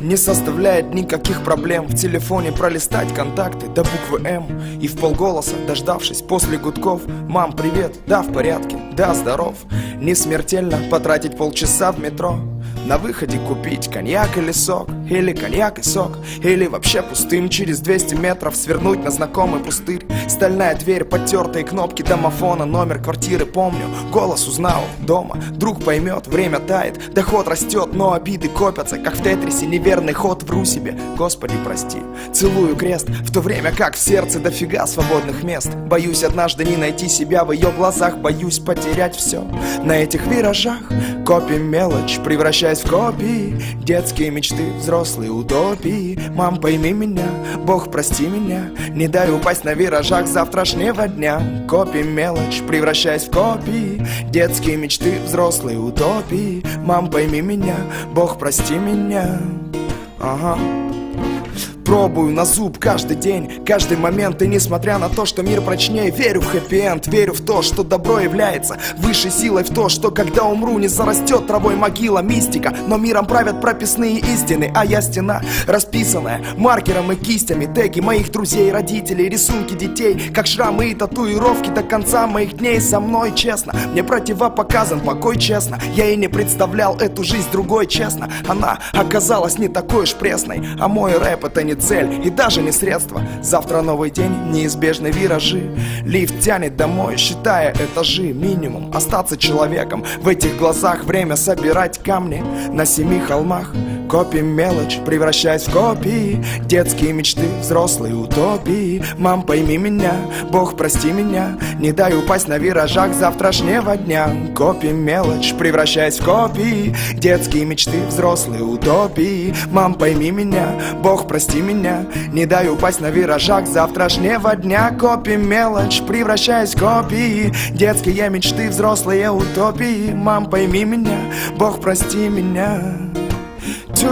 Не составляет никаких проблем в телефоне пролистать контакты до буквы М. И вполголоса, дождавшись после гудков: «Мам, привет, да, в порядке, да, здоров». Не смертельно потратить полчаса в метро, на выходе купить коньяк или сок, или коньяк и сок, или вообще пустым через 200 метров свернуть на знакомый пустырь. Стальная дверь, потертые кнопки домофона, номер квартиры помню, голос узнал дома. Друг поймет, время тает, доход растет, но обиды копятся, как в тетрисе неверный ход. Вру себе, Господи прости, целую крест, в то время как в сердце дофига свободных мест. Боюсь однажды не найти себя в ее глазах, боюсь потерять все на этих виражах. Копим мелочь, превращаясь в копии, детские мечты, взрослые утопии. Мам, пойми меня, Бог прости меня, не дай упасть на виражах завтрашнего дня. Копим мелочь, превращаясь в копии, детские мечты, взрослые утопии. Мам, пойми меня, Бог прости меня. Ага. Пробую на зуб каждый день, каждый момент. И несмотря на то, что мир прочнее, верю в хэппи-энд, верю в то, что добро является высшей силой, в то, что когда умру, не зарастет травой могила. Мистика, но миром правят прописные истины, а я стена, расписанная маркером и кистями. Теги моих друзей, родителей, рисунки детей, как шрамы и татуировки до конца моих дней. Со мной честно, мне противопоказан покой, честно. Я и не представлял эту жизнь другой, честно. Она оказалась не такой уж пресной, а мой рэп — это не цель и даже не средство. Завтра новый день, неизбежны виражи. Лифт тянет домой, считая этажи. Минимум остаться человеком в этих глазах. Время собирать камни на 7 холмах. Копим мелочь, превращаясь в копии, детские мечты, взрослые утопии. Мам, пойми меня, Бог прости меня, не дай упасть на виражах завтрашнего дня. Копим мелочь, превращаясь в копии, детские мечты, взрослые утопии. Мам, пойми меня, Бог прости меня, не дай упасть на виражах завтрашнего дня. Копим мелочь, превращаясь в копии, детские мечты, взрослые утопии. Мам, пойми меня, Бог прости меня. Do